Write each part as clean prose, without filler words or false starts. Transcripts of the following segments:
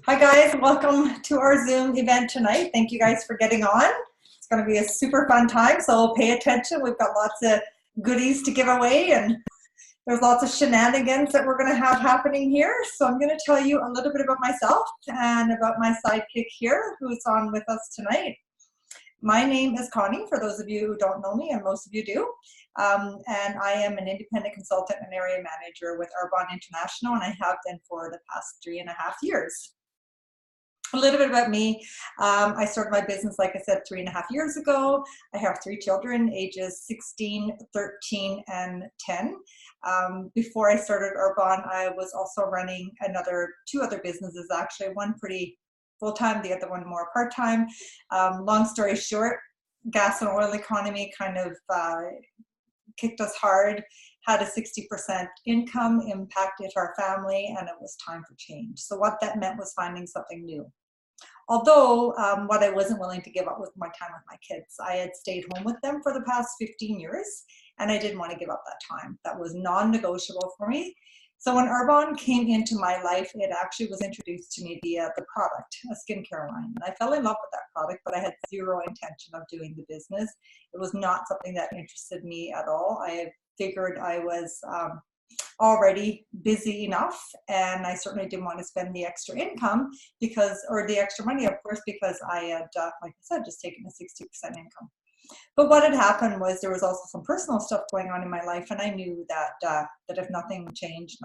Hi guys, welcome to our Zoom event tonight. Thank you guys for getting on. It's going to be a super fun time, so pay attention. We've got lots of goodies to give away and there's lots of shenanigans that we're going to have happening here. So I'm going to tell you a little bit about myself and about my sidekick here who's on with us tonight. My name is Connie, for those of you who don't know me, and most of you do. And I am an independent consultant and area manager with Arbonne International, and I have been for the past 3.5 years. A little bit about me. I started my business, like I said, 3.5 years ago. I have 3 children, ages 16, 13, and 10. Before I started Arbonne, I was also running 2 other businesses, actually, one pretty full-time, the other one more part-time. Long story short, gas and oil economy kind of kicked us hard, had a 60% income, impacted our family, and it was time for change. So what that meant was finding something new. Although what I wasn't willing to give up was my time with my kids. I had stayed home with them for the past 15 years, and I didn't want to give up that time. That was non-negotiable for me. So when Arbonne came into my life, it actually was introduced to me via the product, a skincare line. And I fell in love with that product, but I had zero intention of doing the business. It was not something that interested me at all. I figured I was already busy enough, and I certainly didn't want to spend the extra income or the extra money, of course, because I had, like I said, just taken a 60% income. But what had happened was there was also some personal stuff going on in my life, and I knew that if nothing changed,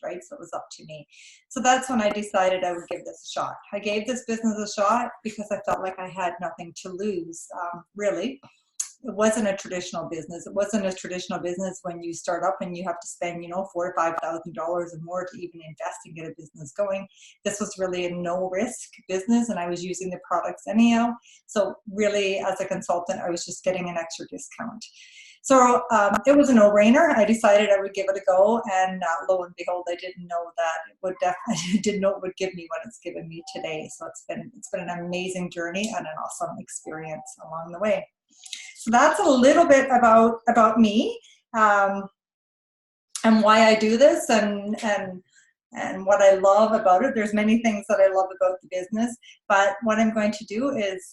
right? So it was up to me. So that's when I decided I would give this a shot. I gave this business a shot because I felt like I had nothing to lose, really. It wasn't a traditional business. It wasn't a traditional business when you start up and you have to spend, $4,000 or $5,000 or more to even invest and get a business going. This was really a no-risk business, and I was using the products anyhow. So really, as a consultant, I was just getting an extra discount. So it was a no-brainer. I decided I would give it a go, and lo and behold, I didn't know that it would it would give me what it's given me today. So it's been an amazing journey and an awesome experience along the way. So that's a little bit about me, and why I do this, and what I love about it. There's many things that I love about the business, but what I'm going to do is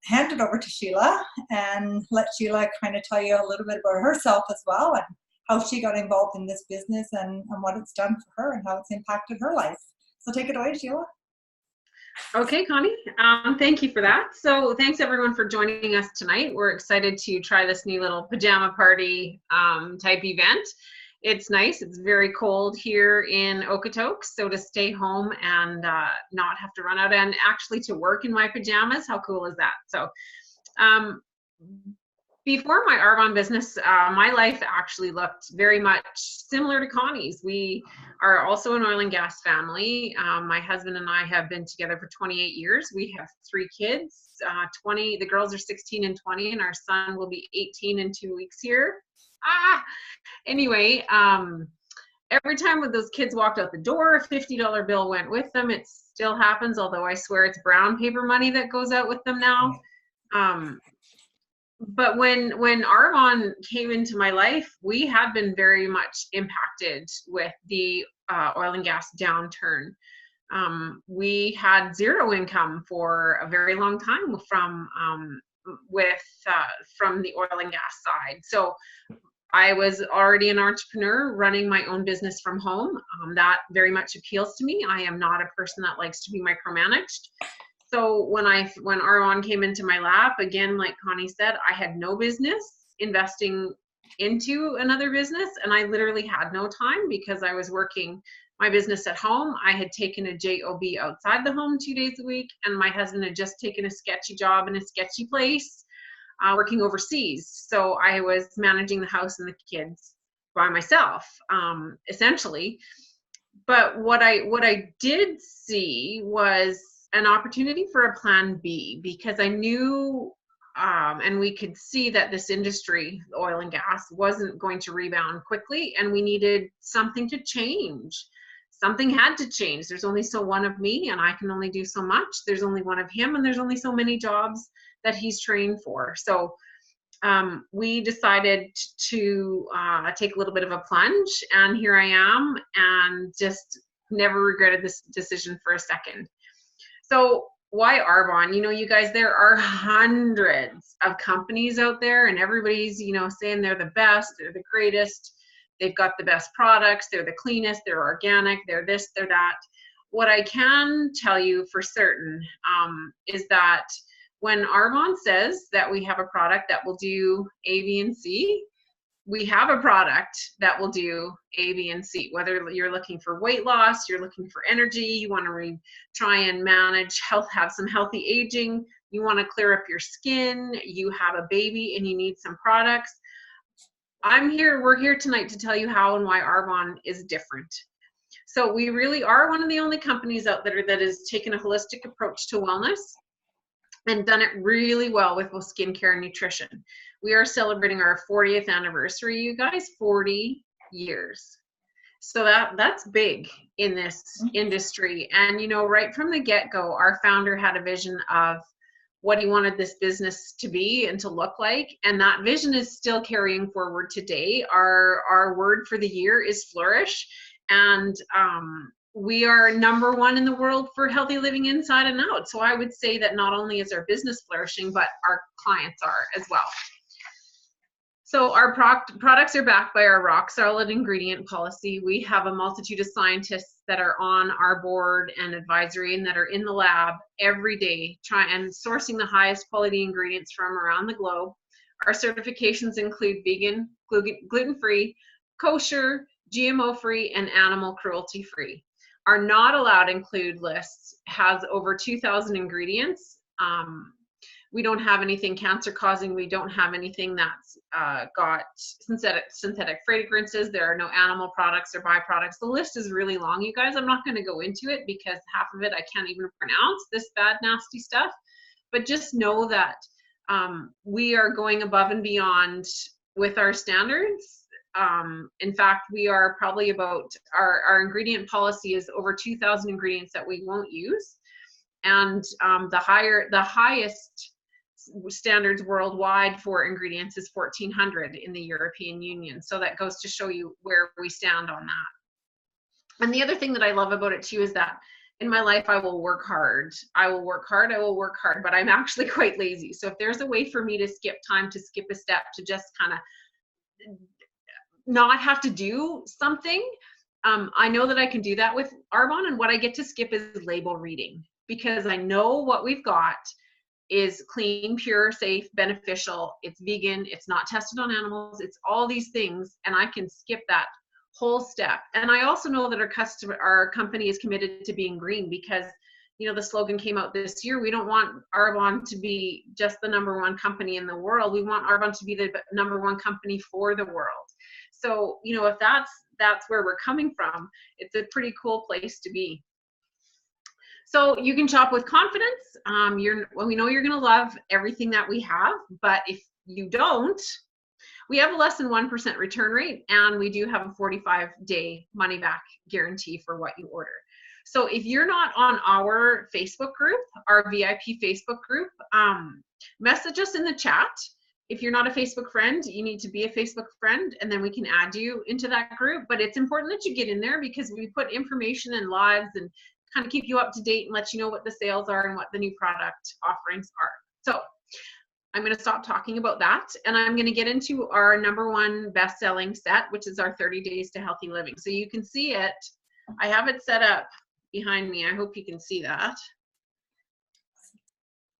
hand it over to Sheila and let Sheila kind of tell you a little bit about herself as well, and how she got involved in this business, and what it's done for her and how it's impacted her life. So take it away, Sheila. Okay, Connie, thank you for that. So thanks everyone for joining us tonight. We're excited to try this new little pajama party type event. It's nice. It's very cold here in Okotoks, so to stay home and not have to run out and actually to work in my pajamas, how cool is that? So before my Arbonne business, my life actually looked very much similar to Connie's. We are also an oil and gas family. My husband and I have been together for 28 years. We have 3 kids, the girls are 16 and 20, and our son will be 18 in 2 weeks here. Anyway, every time when those kids walked out the door, a $50 bill went with them. It still happens, although I swear it's brown paper money that goes out with them now. But when Arbonne came into my life, we had been very much impacted with the oil and gas downturn. We had zero income for a very long time from the oil and gas side. So I was already an entrepreneur running my own business from home. That very much appeals to me. I am not a person that likes to be micromanaged. So when Arbonne came into my lap, again, like Connie said, I had no business investing into another business, and I literally had no time because I was working my business at home. I had taken a job outside the home 2 days a week, and my husband had just taken a sketchy job in a sketchy place, working overseas. So I was managing the house and the kids by myself, essentially. But what I did see was an opportunity for a plan B, because I knew and we could see that this industry, oil and gas, wasn't going to rebound quickly, and we needed something to change. Something had to change. There's only so one of me, and I can only do so much. There's only one of him, and there's only so many jobs that he's trained for. So we decided to take a little bit of a plunge, and here I am, and just never regretted this decision for a second. So why Arbonne? You know, you guys, there are hundreds of companies out there, and everybody's, you know, saying they're the best, they're the greatest, they've got the best products, they're the cleanest, they're organic, they're this, they're that. What I can tell you for certain is that when Arbonne says that we have a product that will do A, B, and C, we have a product that will do A, B, and C. Whether you're looking for weight loss, you're looking for energy, you want to try and manage health, have some healthy aging, you want to clear up your skin, you have a baby and you need some products. We're here tonight to tell you how and why Arbonne is different. So we really are one of the only companies out there that has taken a holistic approach to wellness and done it really well with both skincare and nutrition. We are celebrating our 40th anniversary, you guys, 40 years. So that's big in this industry. And, you know, right from the get-go, our founder had a vision of what he wanted this business to be and to look like. And that vision is still carrying forward today. Our word for the year is flourish. And we are #1 in the world for healthy living inside and out. So I would say that not only is our business flourishing, but our clients are as well. So our products are backed by our rock solid ingredient policy. We have a multitude of scientists that are on our board and advisory and that are in the lab every day and sourcing the highest quality ingredients from around the globe. Our certifications include vegan, gluten-free, kosher, GMO-free, and animal cruelty-free. Our not allowed include lists has over 2,000 ingredients. We don't have anything cancer causing. We don't have anything that's got synthetic fragrances. There are no animal products or byproducts. The list is really long, you guys. I'm not going to go into it because half of it I can't even pronounce, this bad, nasty stuff. But just know that we are going above and beyond with our standards. In fact, we are probably about, our ingredient policy is over 2,000 ingredients that we won't use. And the highest standards worldwide for ingredients is 1,400 in the European Union. So that goes to show you where we stand on that. And the other thing that I love about it too is that in my life, I will work hard. I will work hard, but I'm actually quite lazy. So if there's a way for me to skip time, to skip a step, to just kind of not have to do something, I know that I can do that with Arbonne. And what I get to skip is label reading, because I know what we've got is clean, pure, safe, beneficial, it's vegan, it's not tested on animals, it's all these things, and I can skip that whole step. And I also know that our company is committed to being green, because, you know, the slogan came out this year, we don't want Arbonne to be just the #1 company in the world, we want Arbonne to be the #1 company for the world. So, you know, if that's where we're coming from, it's a pretty cool place to be. So you can shop with confidence. We know you're going to love everything that we have, but if you don't, we have a less than 1% return rate, and we do have a 45-day money back guarantee for what you order. So if you're not on our Facebook group, our VIP Facebook group, message us in the chat. If you're not a Facebook friend, you need to be a Facebook friend, and then we can add you into that group. But it's important that you get in there, because we put information and lives and kind of keep you up to date and let you know what the sales are and what the new product offerings are. So I'm going to stop talking about that, and I'm going to get into our #1 best-selling set, which is our 30 Days to Healthy Living. So you can see it. I have it set up behind me. I hope you can see that.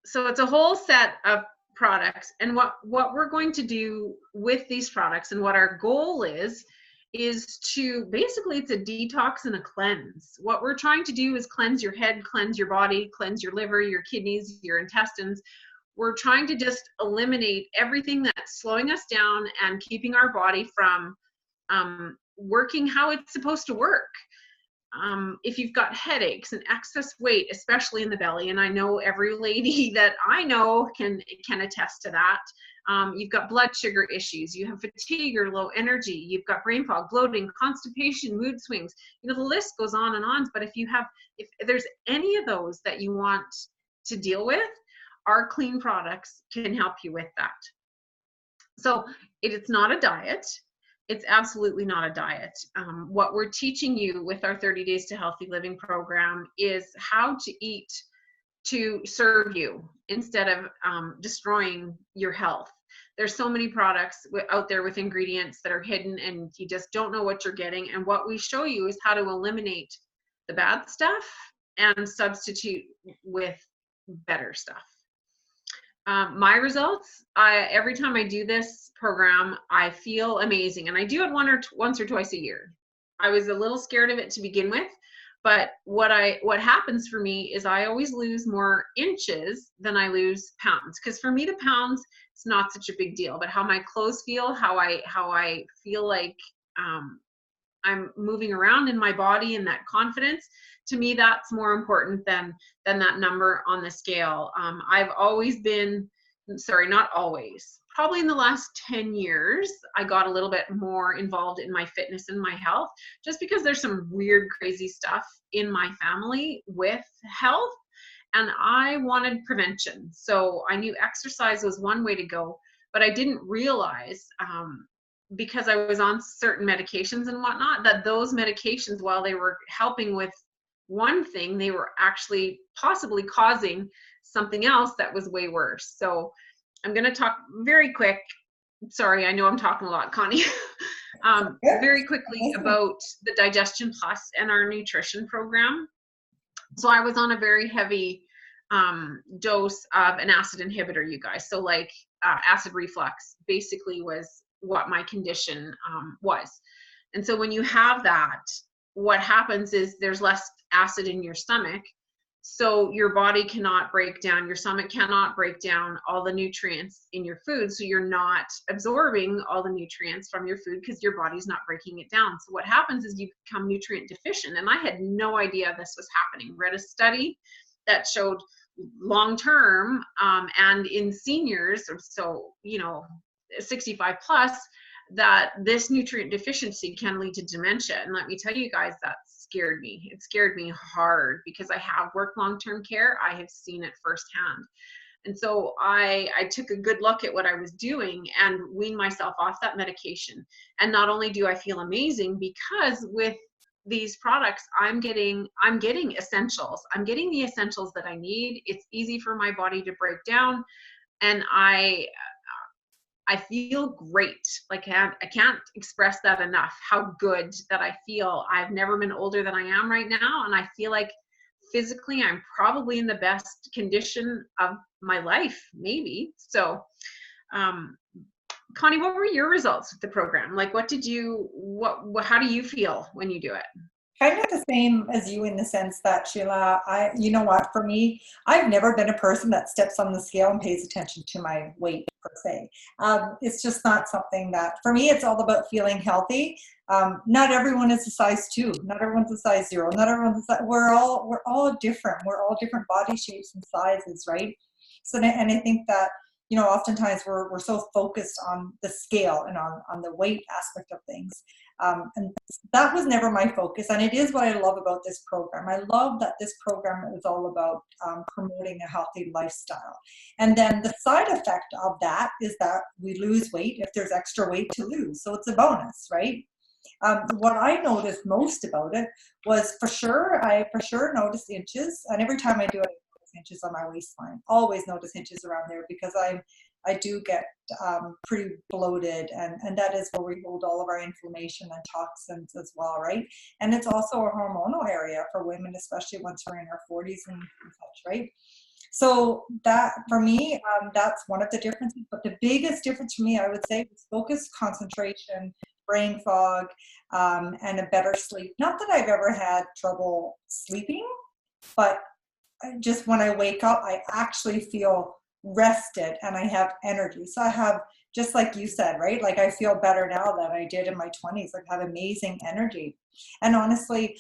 So it's a whole set of products, and what we're going to do with these products and what our goal is to basically, it's a detox and a cleanse. What we're trying to do is cleanse your head, cleanse your body, cleanse your liver, your kidneys, your intestines. We're trying to just eliminate everything that's slowing us down and keeping our body from working how it's supposed to work. If you've got headaches and excess weight, especially in the belly, and I know every lady that I know can attest to that. You've got blood sugar issues, you have fatigue or low energy, you've got brain fog, bloating, constipation, mood swings. You know, the list goes on and on. But if there's any of those that you want to deal with, our clean products can help you with that. So it's not a diet. It's absolutely not a diet. What we're teaching you with our 30 Days to Healthy Living program is how to eat to serve you instead of destroying your health. There's so many products out there with ingredients that are hidden and you just don't know what you're getting. And what we show you is how to eliminate the bad stuff and substitute with better stuff. My results, every time I do this program, I feel amazing. And I do it once or twice a year. I was a little scared of it to begin with, but what happens for me is I always lose more inches than I lose pounds. Because for me, the pounds, it's not such a big deal. But how my clothes feel, how I feel like I'm moving around in my body and that confidence, to me, that's more important than that number on the scale. I've always been, sorry, not always, probably in the last 10 years, I got a little bit more involved in my fitness and my health, just because there's some weird, crazy stuff in my family with health, and I wanted prevention. So I knew exercise was one way to go, but I didn't realize, because I was on certain medications and whatnot, that those medications, while they were helping with one thing, they were actually possibly causing something else that was way worse. So I'm going to talk very quick. Sorry, I know I'm talking a lot, Connie. Very quickly about the Digestion Plus and our nutrition program. So I was on a very heavy dose of an acid inhibitor, you guys. So like acid reflux basically was what my condition was. And so when you have that, what happens is there's less acid in your stomach. So your body cannot break down, your stomach cannot break down all the nutrients in your food. So you're not absorbing all the nutrients from your food because your body's not breaking it down. So what happens is you become nutrient deficient. And I had no idea this was happening. Read a study that showed long-term and in seniors, so, 65 plus, that this nutrient deficiency can lead to dementia. And let me tell you guys, that scared me. It scared me hard because I have worked long-term care. I have seen it firsthand. And so I took a good look at what I was doing and weaned myself off that medication. And not only do I feel amazing, because with these products, I'm getting essentials. I'm getting the essentials that I need. It's easy for my body to break down. And I feel great. Like I can't express that enough, how good that I feel. I've never been older than I am right now. And I feel like physically, I'm probably in the best condition of my life, maybe. So, Connie, what were your results with the program? Like, how do you feel when you do it? Kind of the same as you in the sense that, Sheila, you know what, for me, I've never been a person that steps on the scale and pays attention to my weight per se. It's just not something that, for me, it's all about feeling healthy. Not everyone is a size 2. Not everyone's a size 0. Not everyone's a size, we're all different. We're all different body shapes and sizes, right? So, and I think that, oftentimes we're so focused on the scale and on the weight aspect of things. And that was never my focus. And it is what I love about this program. I love that this program is all about promoting a healthy lifestyle. And then the side effect of that is that we lose weight if there's extra weight to lose. So it's a bonus, right? What I noticed most about it was I for sure noticed inches. And every time I do it, inches on my waistline. Always notice inches around there because I do get pretty bloated, and that is where we hold all of our inflammation and toxins as well, right? And it's also a hormonal area for women, especially once we're in our 40s and such, right? So that, for me, that's one of the differences. But the biggest difference for me, I would say, was focus, concentration, brain fog, and a better sleep. Not that I've ever had trouble sleeping, but just when I wake up, I actually feel rested and I have energy. So I have, just like you said, right? Like I feel better now than I did in my 20s. Like I have amazing energy. And honestly,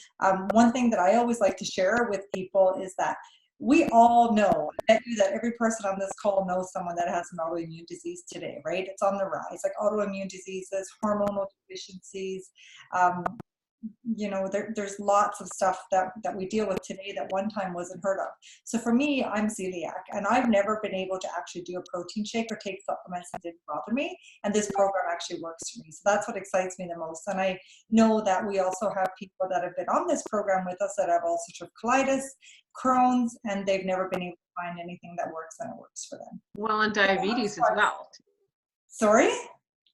one thing that I always like to share with people is that we all know, I bet you that every person on this call knows someone that has an autoimmune disease today, right? It's on the rise, like autoimmune diseases, hormonal deficiencies, there's lots of stuff that we deal with today that one time wasn't heard of. So for me, I'm celiac, and I've never been able to actually do a protein shake or take supplements that didn't bother me. And this program actually works for me. So that's what excites me the most. And I know that we also have people that have been on this program with us that have ulcerative colitis, Crohn's, and they've never been able to find anything that works, and it works for them. Well, and diabetes as well. Sorry?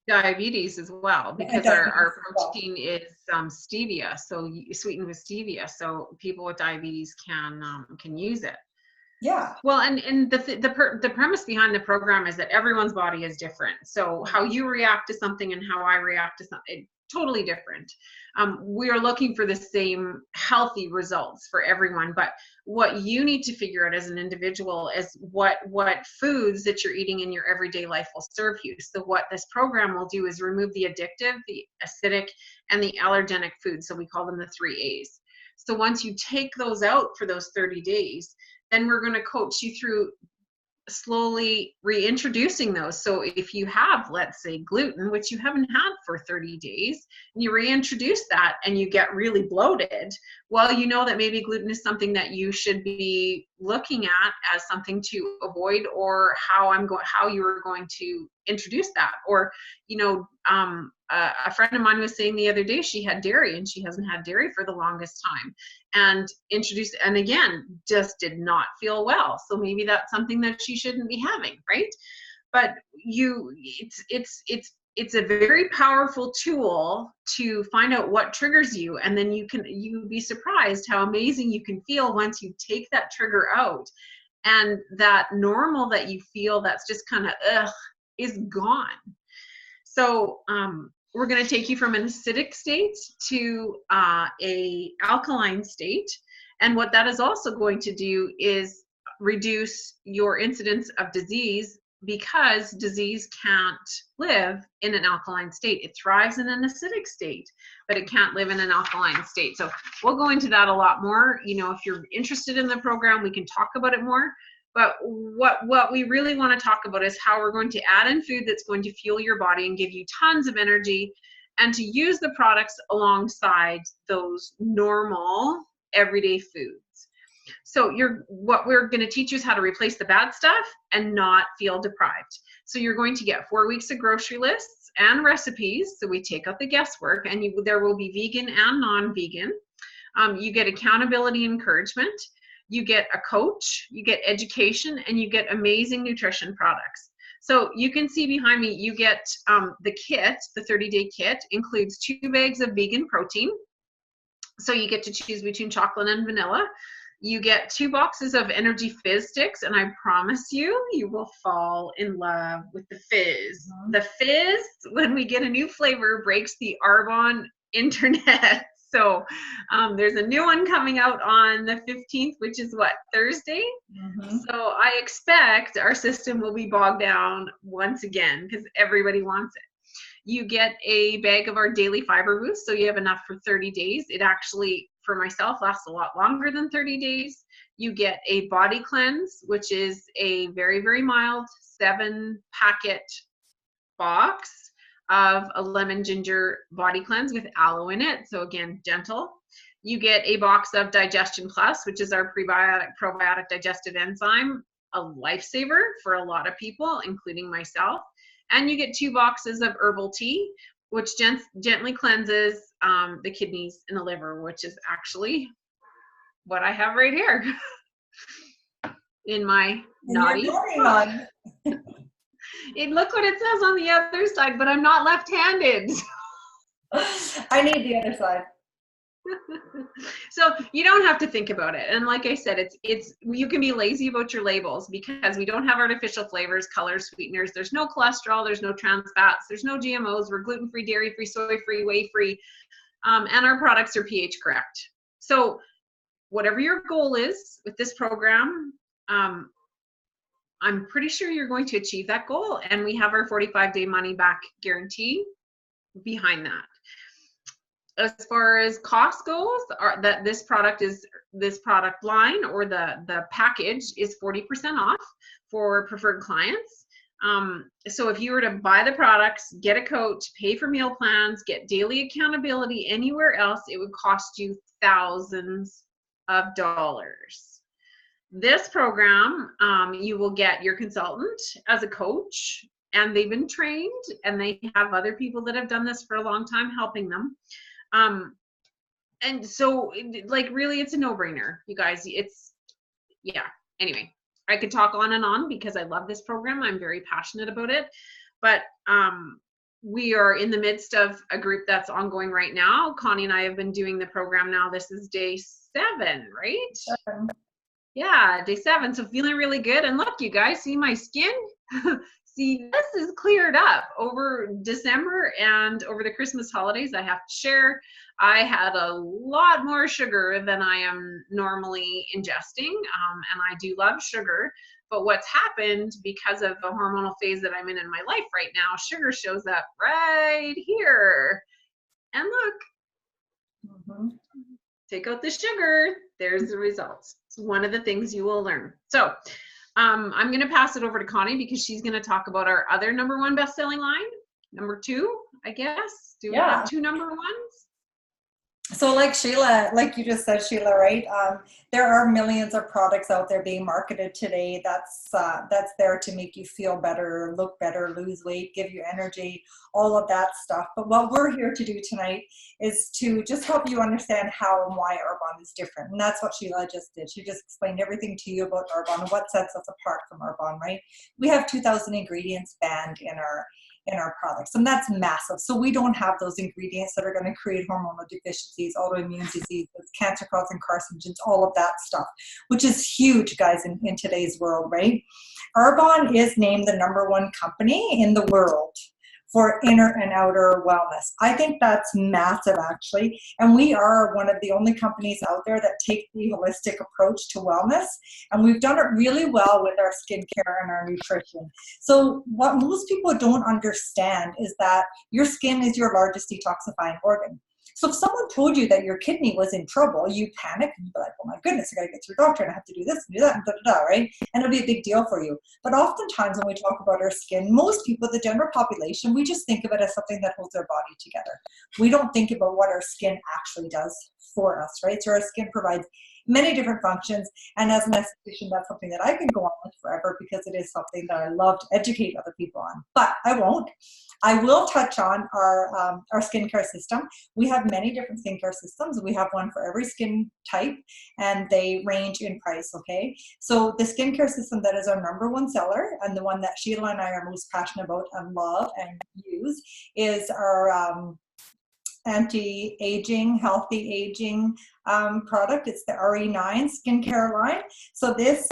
Diabetes as well, because our protein is stevia, so sweetened with stevia, so people with diabetes can use it. Yeah. Well, and the premise behind the program is that everyone's body is different. So how you react to something and how I react to something, totally different. We are looking for the same healthy results for everyone, but what you need to figure out as an individual is what foods that you're eating in your everyday life will serve you. So what this program will do is remove the addictive, the acidic, and the allergenic foods. So we call them the 3 A's. So once you take those out for those 30 days, then we're going to coach you through slowly reintroducing those. So if you have, let's say, gluten, which you haven't had for 30 days, and you reintroduce that and you get really bloated, well, you know that maybe gluten is something that you should be looking at as something to avoid, or how you are going to introduce that. Or, a friend of mine was saying the other day she had dairy and she hasn't had dairy for the longest time, and again, just did not feel well. So maybe that's something that she shouldn't be having, right? But it's a very powerful tool to find out what triggers you, and then you'd be surprised how amazing you can feel once you take that trigger out, and that normal that you feel that's just kind of is gone. So we're going to take you from an acidic state to a alkaline state, and what that is also going to do is reduce your incidence of disease, because disease can't live in an alkaline state. It thrives in an acidic state, but it can't live in an alkaline state. So we'll go into that a lot more. If you're interested in the program, we can talk about it more. But what we really want to talk about is how we're going to add in food that's going to fuel your body and give you tons of energy, and to use the products alongside those normal everyday foods. So what we're going to teach you is how to replace the bad stuff and not feel deprived. So you're going to get 4 weeks of grocery lists and recipes. So we take out the guesswork, and there will be vegan and non-vegan. You get accountability, encouragement. You get a coach, you get education, and you get amazing nutrition products. So you can see behind me, you get the kit. The 30-day kit includes 2 bags of vegan protein. So you get to choose between chocolate and vanilla. You get 2 boxes of energy fizz sticks, and I promise you will fall in love with the fizz. The fizz, when we get a new flavor, breaks the Arbonne internet. So there's a new one coming out on the 15th, which is Thursday? Mm-hmm. So I expect our system will be bogged down once again, because everybody wants it. You get a bag of our daily fiber boost, so you have enough for 30 days. It actually, for myself, lasts a lot longer than 30 days. You get a body cleanse, which is a very, very mild 7-packet box of a lemon ginger body cleanse with aloe in it. So again, gentle. You get a box of Digestion Plus, which is our probiotic digestive enzyme, a lifesaver for a lot of people, including myself. And you get 2 boxes of herbal tea, which gently cleanses the kidneys and the liver, which is actually what I have right here in my naughty mug. Look what it says on the other side, but I'm not left-handed. I need the other side. So you don't have to think about it. And like I said, you can be lazy about your labels, because we don't have artificial flavors, colors, sweeteners. There's no cholesterol. There's no trans fats. There's no GMOs. We're gluten-free, dairy-free, soy-free, whey-free. And our products are pH correct. So whatever your goal is with this program, I'm pretty sure you're going to achieve that goal. And we have our 45-day money-back guarantee behind that. As far as cost goes, this product line, or the package, is 40% off for preferred clients. So if you were to buy the products, get a coach, pay for meal plans, get daily accountability anywhere else, it would cost you thousands of dollars. This program, you will get your consultant as a coach, and they've been trained, and they have other people that have done this for a long time helping them. And so, like, really, it's a no-brainer, you guys. It's, yeah. Anyway, I could talk on and on because I love this program. I'm very passionate about it. But we are in the midst of a group that's ongoing right now. Connie and I have been doing the program now. This is day 7, right? 7. Yeah, day 7. So feeling really good. And look, you guys, see my skin? See, this is cleared up over December and over the Christmas holidays. I have to share, I had a lot more sugar than I am normally ingesting, and I do love sugar. But what's happened because of the hormonal phase that I'm in my life right now, sugar shows up right here. And look, take out the sugar, there's the results. It's one of the things you will learn. So I'm going to pass it over to Connie because she's going to talk about our other #1 best-selling line. Number 2, I guess. Do we have 2 number 1s? So like Sheila, like you just said, Sheila, right? There are millions of products out there being marketed today that's there to make you feel better, look better, lose weight, give you energy, all of that stuff. But what we're here to do tonight is to just help you understand how and why Arbonne is different. And that's what Sheila just did. She just explained everything to you about Arbonne and what sets us apart from Arbonne, right? We have 2,000 ingredients banned in our products, and that's massive. So we don't have those ingredients that are going to create hormonal deficiencies, autoimmune diseases, cancer-causing carcinogens, all of that stuff, which is huge, guys, in today's world, right? Arbonne is named the #1 company in the world for inner and outer wellness. I think that's massive, actually. And we are one of the only companies out there that take the holistic approach to wellness. And we've done it really well with our skincare and our nutrition. So what most people don't understand is that your skin is your largest detoxifying organ. So if someone told you that your kidney was in trouble, you panic and you'd be like, oh my goodness, I gotta get to your doctor and I have to do this and do that and da-da-da, right? And it'll be a big deal for you. But oftentimes when we talk about our skin, most people, the general population, we just think of it as something that holds our body together. We don't think about what our skin actually does for us, right? So our skin provides many different functions, and as an esthetician, that's something that I can go on with forever because it is something that I love to educate other people on. But I won't. I will touch on our skincare system. We have many different skincare systems. We have one for every skin type, and they range in price, okay? So the skincare system that is our #1 seller, and the one that Sheila and I are most passionate about and love and use, is our anti-aging, healthy aging product. It's the RE9 skincare line. So this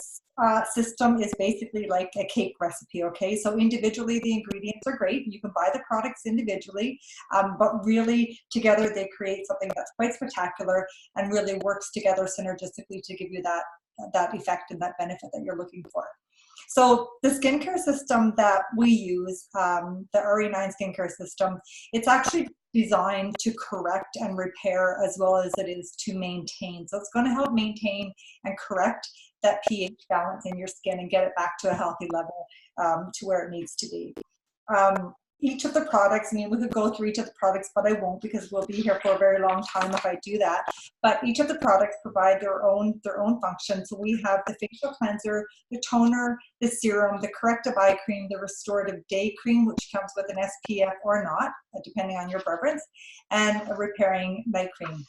system is basically like a cake recipe, okay? So individually, the ingredients are great. You can buy the products individually, but really together they create something that's quite spectacular and really works together synergistically to give you that effect and that benefit that you're looking for. So the skincare system that we use, the RE9 skincare system, it's actually designed to correct and repair as well as it is to maintain. So it's going to help maintain and correct that pH balance in your skin and get it back to a healthy level to where it needs to be. Each of the products, I mean, we could go through each of the products, but I won't because we'll be here for a very long time if I do that. But each of the products provide their own function. So we have the facial cleanser, the toner, the serum, the corrective eye cream, the restorative day cream, which comes with an SPF or not, depending on your preference, and a repairing night cream.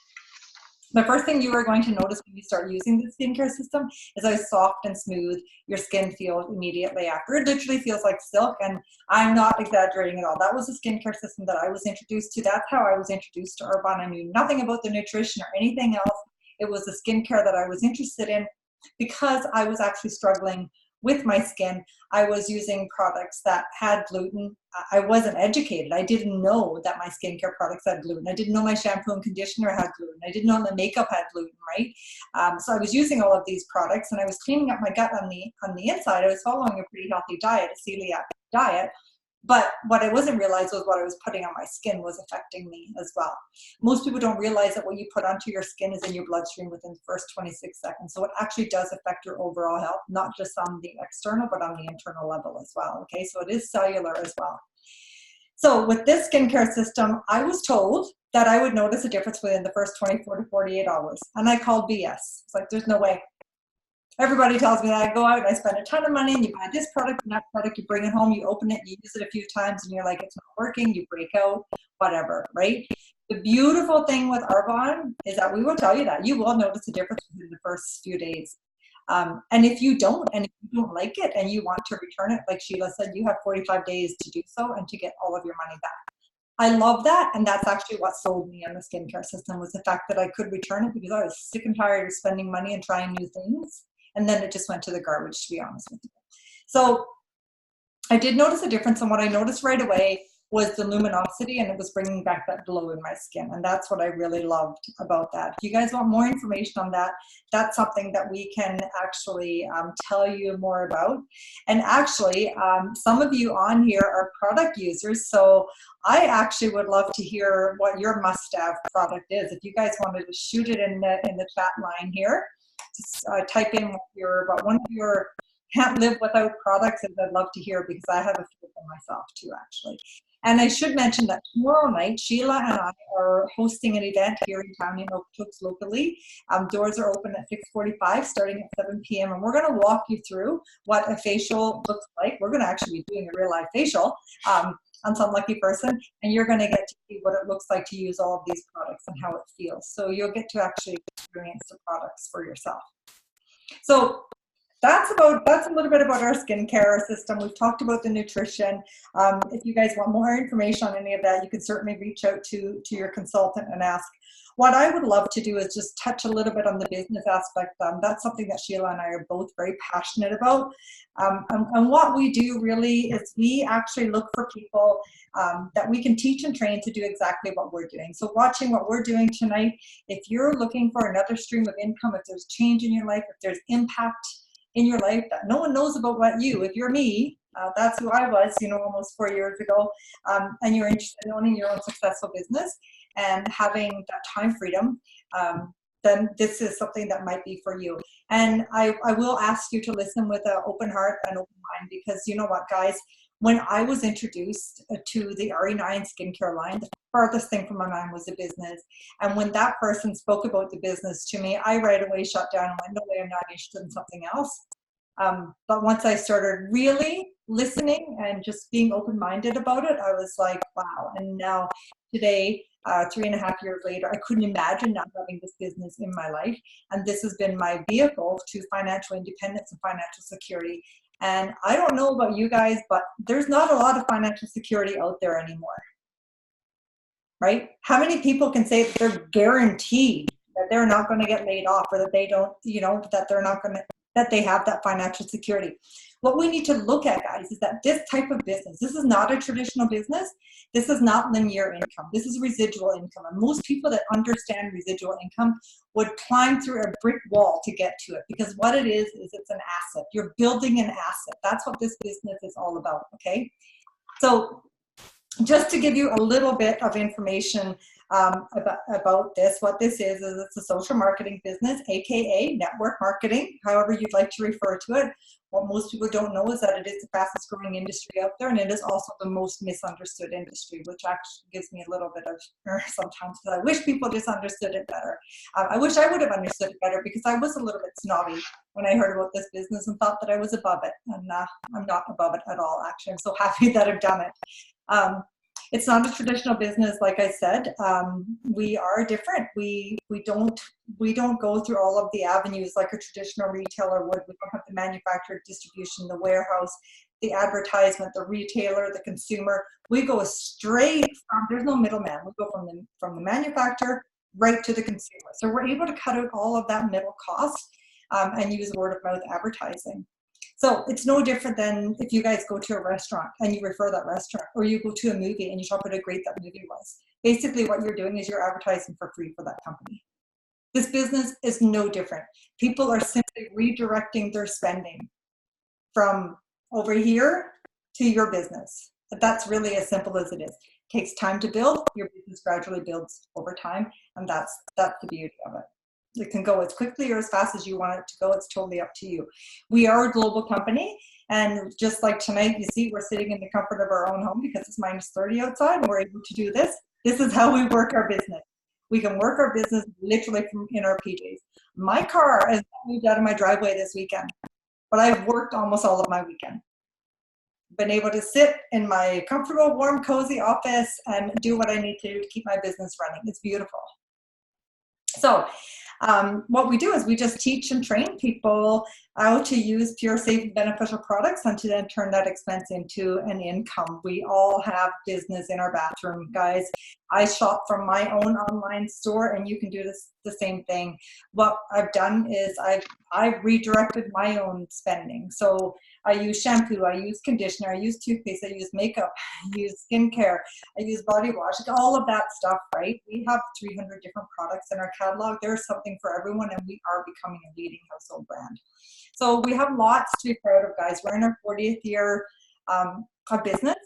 The first thing you are going to notice when you start using the skincare system is how soft and smooth your skin feels immediately after. It literally feels like silk, and I'm not exaggerating at all. That was the skincare system that I was introduced to. That's how I was introduced to Arbonne. I knew nothing about the nutrition or anything else. It was the skincare that I was interested in because I was actually struggling with my skin. I was using products that had gluten. I wasn't educated. I didn't know that my skincare products had gluten. I didn't know my shampoo and conditioner had gluten. I didn't know my makeup had gluten, right? So I was using all of these products and I was cleaning up my gut on the inside. I was following a pretty healthy diet, a celiac diet, But what I wasn't realized was what I was putting on my skin was affecting me as well. Most people don't realize that what you put onto your skin is in your bloodstream within the first 26 seconds. So it actually does affect your overall health, not just on the external, but on the internal level as well. Okay, so it is cellular as well. So with this skincare system, I was told that I would notice a difference within the first 24 to 48 hours. And I called BS. It's like, there's no way. Everybody tells me that I go out and I spend a ton of money and you buy this product and that product, you bring it home, you open it, you use it a few times and you're like, it's not working, you break out, whatever, right? The beautiful thing with Arbonne is that we will tell you that you will notice a difference within the first few days. And if you don't, and if you don't like it and you want to return it, like Sheila said, you have 45 days to do so and to get all of your money back. I love that, and that's actually what sold me on the skincare system, was the fact that I could return it, because I was sick and tired of spending money and trying new things. And then it just went to the garbage, to be honest with you. So I did notice a difference, and what I noticed right away was the luminosity, and it was bringing back that glow in my skin. And that's what I really loved about that. If you guys want more information on that, that's something that we can actually tell you more about. And actually, some of you on here are product users, so I actually would love to hear what your must-have product is. If you guys wanted to shoot it in the chat line here, just type in what one of your can't live without products, and I'd love to hear, because I have a few of them myself too, actually. And I should mention that tomorrow night, Sheila and I are hosting an event here in town in Okotoks locally. Doors are open at 6:45, starting at 7 p.m. And we're going to walk you through what a facial looks like. We're going to actually be doing a real life facial on some lucky person, and you're going to get to see what it looks like to use all of these products and how it feels. So you'll get to actually experience the products for yourself. So that's a little bit about our skincare system. We've talked about the nutrition. If you guys want more information on any of that, you can certainly reach out to your consultant and ask. What I would love to do is just touch a little bit on the business aspect. That's something that Sheila and I are both very passionate about. And what we do really is we actually look for people that we can teach and train to do exactly what we're doing. So watching what we're doing tonight, if you're looking for another stream of income, if there's change in your life, if there's impact in your life that no one knows about but you, if you're me, that's who I was, almost 4 years ago, and you're interested in owning your own successful business and having that time freedom, then this is something that might be for you. And I will ask you to listen with an open heart and open mind, because you know what, guys, when I was introduced to the RE9 skincare line, the farthest thing from my mind was a business. And when that person spoke about the business to me, I right away shut down and went, no way, I'm not interested in something else. But once I started really listening and just being open-minded about it, I was like, wow. And now today, 3.5 years later, I couldn't imagine not having this business in my life. And this has been my vehicle to financial independence and financial security. And I don't know about you guys, but there's not a lot of financial security out there anymore, right? How many people can say that they're guaranteed that they're not going to get laid off, or that they don't, that they're not going to, that they have that financial security? What we need to look at, guys, is that this type of business, this is not a traditional business. This is not linear income. This is residual income. And most people that understand residual income would climb through a brick wall to get to it, because what it is it's an asset. You're building an asset. That's what this business is all about, okay? So just to give you a little bit of information about this, what this is it's a social marketing business, aka network marketing, however you'd like to refer to it. What most people don't know is that it is the fastest growing industry out there, and it is also the most misunderstood industry, which actually gives me a little bit of sometimes, because I wish people just understood it better. I wish I would have understood it better, because I was a little bit snobby when I heard about this business and thought that I was above it, and I'm not above it at all, actually. I'm so happy that I've done it. It's not a traditional business, like I said. We are different. We don't go through all of the avenues like a traditional retailer would. We don't have the manufacturer, distribution, the warehouse, the advertisement, the retailer, the consumer. We go straight from, there's no middleman. We go from the manufacturer right to the consumer. So we're able to cut out all of that middle cost and use word of mouth advertising. So it's no different than if you guys go to a restaurant and you refer that restaurant, or you go to a movie and you talk about how great that movie was. Basically what you're doing is you're advertising for free for that company. This business is no different. People are simply redirecting their spending from over here to your business. That's really as simple as it is. It takes time to build. Your business gradually builds over time, and that's the beauty of it. It can go as quickly or as fast as you want it to go. It's totally up to you. We are a global company, and just like tonight, you see, we're sitting in the comfort of our own home because it's -30 outside, and we're able to do this. This is how we work our business. We can work our business literally from in our PJs. My car has moved out of my driveway this weekend, but I've worked almost all of my weekend. Been able to sit in my comfortable, warm, cozy office and do what I need to do to keep my business running. It's beautiful. So what we do is we just teach and train people how to use pure, safe, and beneficial products and to then turn that expense into an income. We all have business in our bathroom, guys. I shop from my own online store, and you can do this the same thing. What I've done is I've redirected my own spending. So I use shampoo, I use conditioner, I use toothpaste, I use makeup, I use skincare, I use body wash, all of that stuff, right? We have 300 different products in our catalog. There's something for everyone, and we are becoming a leading household brand. So we have lots to be proud of, guys. We're in our 40th year of business.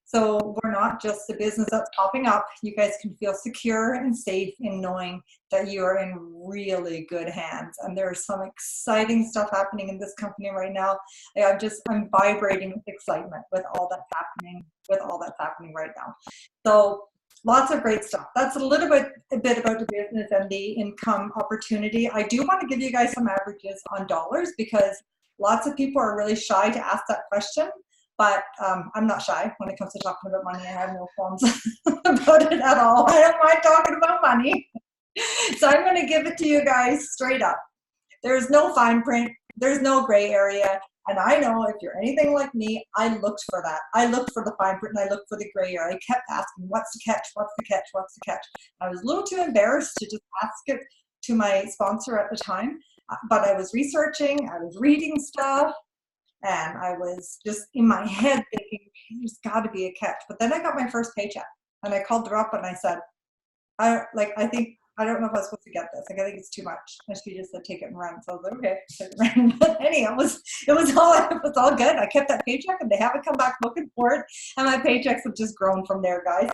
So we're not just a business that's popping up. You guys can feel secure and safe in knowing that you are in really good hands. And there's some exciting stuff happening in this company right now. I'm vibrating with excitement with all that's happening right now. So lots of great stuff. That's a bit about the business and the income opportunity. I do want to give you guys some averages on dollars because lots of people are really shy to ask that question. But I'm not shy when it comes to talking about money. I have no qualms about it at all. I don't mind talking about money. So I'm going to give it to you guys straight up. There's no fine print. There's no gray area. And I know if you're anything like me, I looked for that. I looked for the fine print and I looked for the gray area. I kept asking, what's the catch? What's the catch? What's the catch? I was a little too embarrassed to just ask it to my sponsor at the time. But I was researching. I was reading stuff. And I was just in my head thinking, there's got to be a catch. But then I got my first paycheck, and I called her up and I said, I don't know if I was supposed to get this. I think it's too much. And she just said, take it and run. So I was like, okay, take it and run. But anyhow, it was all good. I kept that paycheck, and they haven't come back looking for it. And my paychecks have just grown from there, guys.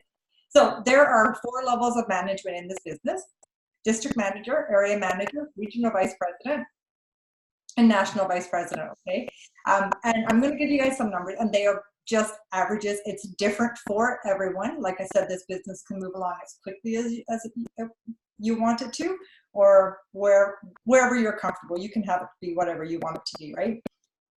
So there are 4 levels of management in this business: district manager, area manager, regional vice president, and national vice president, okay? And I'm going to give you guys some numbers, and they are just averages. It's different for everyone. Like I said, this business can move along as quickly as you want it to, or wherever you're comfortable. You can have it be whatever you want it to be, right?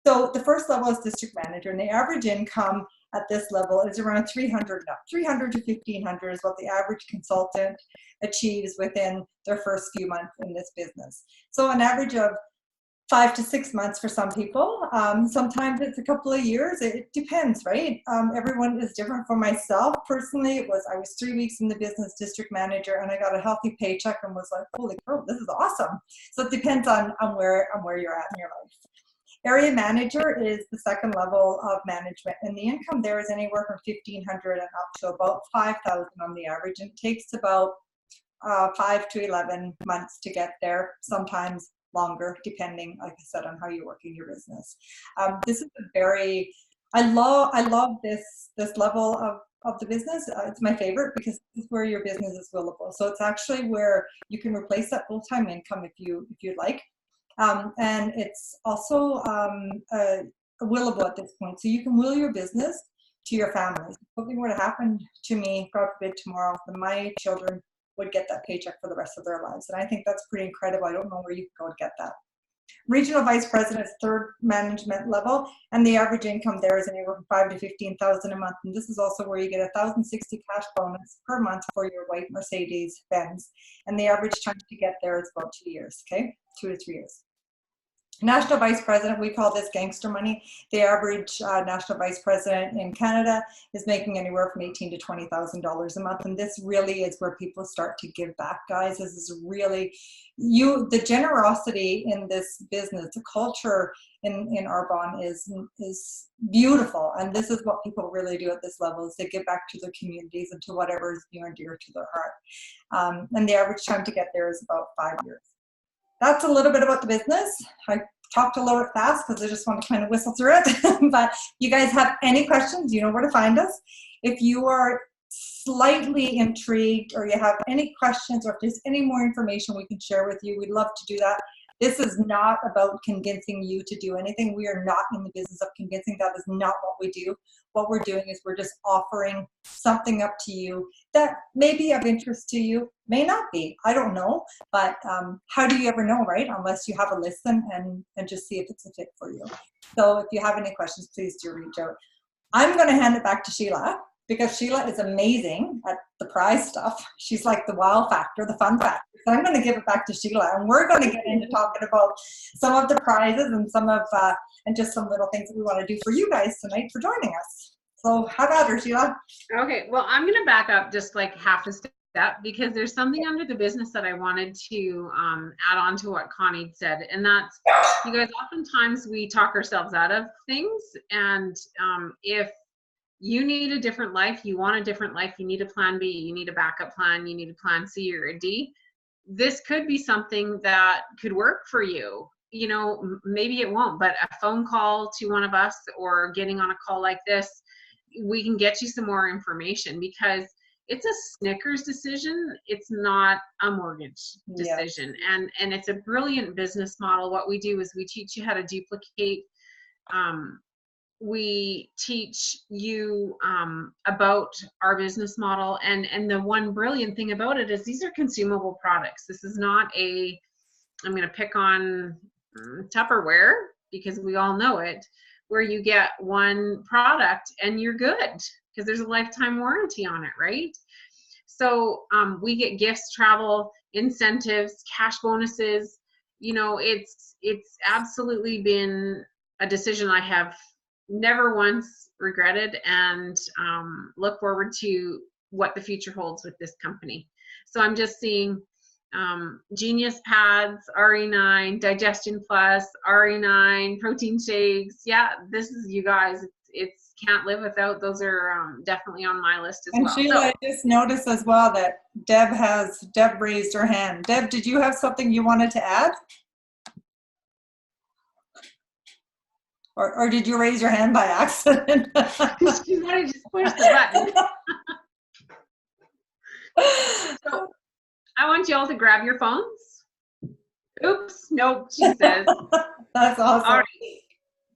So the first level is district manager, and the average income at this level is around 300 up. 300 to 1,500 is what the average consultant achieves within their first few months in this business. So an average of 5 to 6 months for some people. Sometimes it's a couple of years. It depends, right? Everyone is different. For myself, personally, I was 3 weeks in the business district manager, and I got a healthy paycheck and was like, holy crow, this is awesome. So it depends on where you're at in your life. Area manager is the second level of management, and the income there is anywhere from 1,500 and up to about 5,000 on the average, and it takes about 5 to 11 months to get there, sometimes longer, depending, like I said, on how you're working your business. This is I love this level of the business. It's my favorite because this is where your business is willable. So it's actually where you can replace that full-time income if you'd like. And it's also willable at this point. So you can will your business to your family. If something were to happen to me, God forbid, tomorrow, then my children would get that paycheck for the rest of their lives. And I think that's pretty incredible. I don't know where you can go to get that. Regional vice president is third management level, and the average income there is anywhere from 5 to 15,000 a month. And this is also where you get a 1,060 cash bonus per month for your white Mercedes Benz. And the average time to get there is about 2 years, okay? 2 to 3 years. National vice president, we call this gangster money. The average national vice president in Canada is making anywhere from $18,000 to $20,000 a month, and this really is where people start to give back, guys. This is really the generosity in this business. The culture in Arbonne is beautiful, and this is what people really do at this level: is they give back to their communities and to whatever is near and dear to their heart. And the average time to get there is about 5 years. That's a little bit about the business. I talked a little bit fast because I just want to kind of whistle through it. But you guys have any questions, you know where to find us. If you are slightly intrigued or you have any questions or if there's any more information we can share with you, we'd love to do that. This is not about convincing you to do anything. We are not in the business of convincing. That is not what we do. What we're doing is we're just offering something up to you that may be of interest to you, may not be. I don't know. But how do you ever know, right? Unless you have a listen and just see if it's a fit for you. So if you have any questions, please do reach out. I'm going to hand it back to Sheila, because Sheila is amazing at the prize stuff. She's like the wow factor, the fun factor. So I'm going to give it back to Sheila, and we're going to get into talking about some of the prizes and some of, and just some little things that we want to do for you guys tonight for joining us. So how about her, Sheila? Okay, well, I'm going to back up just like half a step because there's something under the business that I wanted to add on to what Connie said. And that's, you guys, oftentimes we talk ourselves out of things. And if you need a different life, you want a different life, you need a plan B, you need a backup plan, you need a plan C or a D, this could be something that could work for you. You know, maybe it won't, but a phone call to one of us or getting on a call like this, we can get you some more information, because it's a Snickers decision. It's not a mortgage decision. Yeah. And it's a brilliant business model. What we do is we teach you how to duplicate. We teach you about our business model, and the one brilliant thing about it is these are consumable products. This is not a, I'm going to pick on Tupperware because we all know it, where you get one product and you're good because there's a lifetime warranty on it, right? So we get gifts, travel, incentives, cash bonuses. You know, it's absolutely been a decision I have never once regretted, and look forward to what the future holds with this company. So I'm just seeing Genius Pads, RE9, Digestion Plus, RE9, protein shakes. Yeah, this is, you guys, it's can't live without. Those are definitely on my list as well. And Sheila, I just noticed as well that Deb raised her hand. Deb, did you have something you wanted to add? Or did you raise your hand by accident? You want to just push the button. So I want you all to grab your phones. Oops, nope, she says. That's awesome. All right.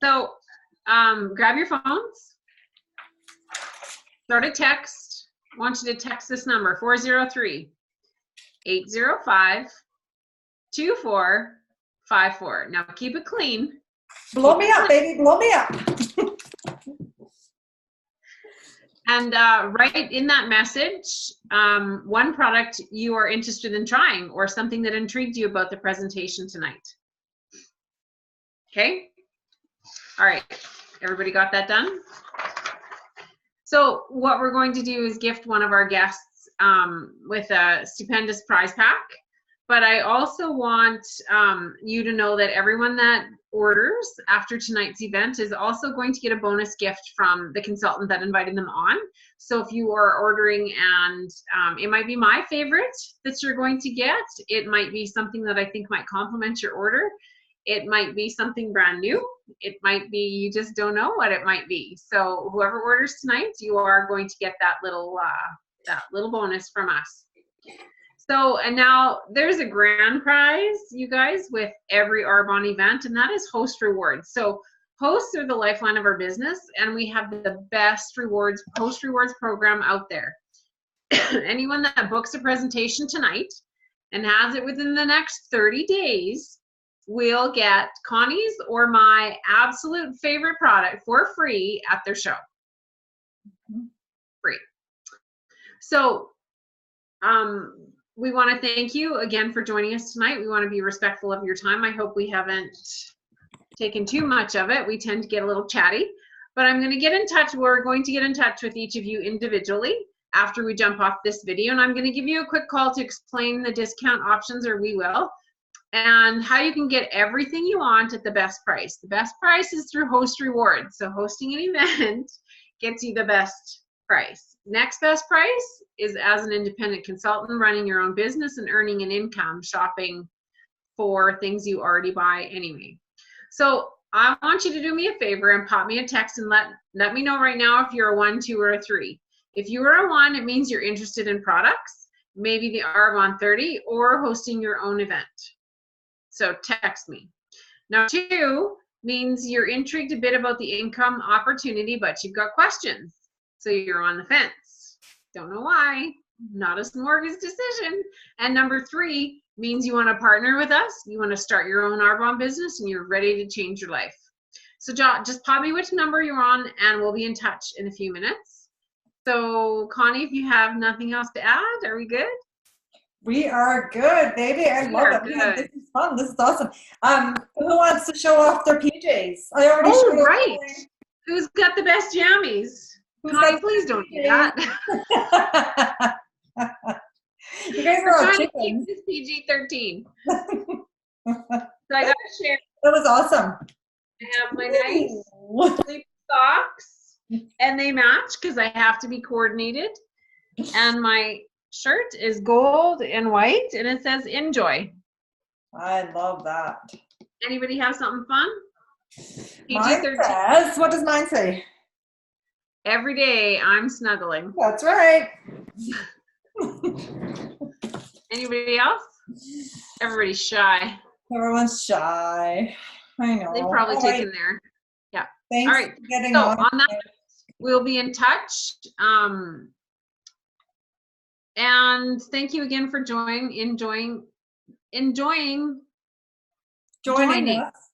So grab your phones. Start a text. I want you to text this number, 403-805-2454. Now keep it clean. Blow me up, baby, blow me up. And write in that message one product you are interested in trying or something that intrigued you about the presentation tonight. Okay? All right. Everybody got that done? So what we're going to do is gift one of our guests with a stupendous prize pack. But I also want you to know that everyone that orders after tonight's event is also going to get a bonus gift from the consultant that invited them on. So if you are ordering, and it might be my favorite that you're going to get, it might be something that I think might complement your order. It might be something brand new. It might be, you just don't know what it might be. So whoever orders tonight, you are going to get that little bonus from us. So, and now there's a grand prize, you guys, with every Arbonne event, and that is host rewards. So hosts are the lifeline of our business, and we have the best rewards, host rewards program out there. Anyone that books a presentation tonight and has it within the next 30 days will get Connie's or my absolute favorite product for free at their show. Free. So, we want to thank you again for joining us tonight. We want to be respectful of your time. I hope we haven't taken too much of it. We tend to get a little chatty, but I'm going to get in touch. We're going to get in touch with each of you individually after we jump off this video, and I'm going to give you a quick call to explain the discount options, or we will, and how you can get everything you want at the best price. The best price is through Host Rewards. So hosting an event gets you the best price. Next best price is as an independent consultant running your own business and earning an income shopping for things you already buy anyway. So I want you to do me a favor and pop me a text and let me know right now if you're a 1, 2, or a 3. If you are a 1, it means you're interested in products, maybe the Arbonne 30, or hosting your own event. So text me. Now 2 means you're intrigued a bit about the income opportunity, but you've got questions. So you're on the fence. Don't know why. Not a Smorgas decision. And number 3 means you want to partner with us. You want to start your own Arbonne business and you're ready to change your life. So just pop me which number you're on and we'll be in touch in a few minutes. So Connie, if you have nothing else to add, are we good? We are good, baby. I love it. Good. Man, this is fun. This is awesome. Who wants to show off their PJs? I already showed off right. mine. Who's got the best jammies? Connie, please don't do that. You guys are all chickens. This PG-13. So I got to share. That was awesome. I have my nice sleep socks, and they match because I have to be coordinated. And my shirt is gold and white, and it says "Enjoy." I love that. Anybody have something fun? Mine says, what does mine say? Every day I'm snuggling. That's right. Anybody else? Everybody's shy. Everyone's shy. I know. They've probably taken their. Yeah. Thanks All right. for getting So on that, we'll be in touch. And thank you again for enjoying joining us.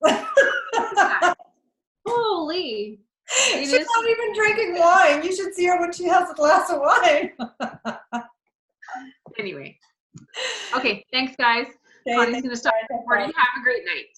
Holy. She's not even drinking wine. You should see her when she has a glass of wine. Anyway. Okay, thanks guys. Connie's going to stop recording. Have a great night.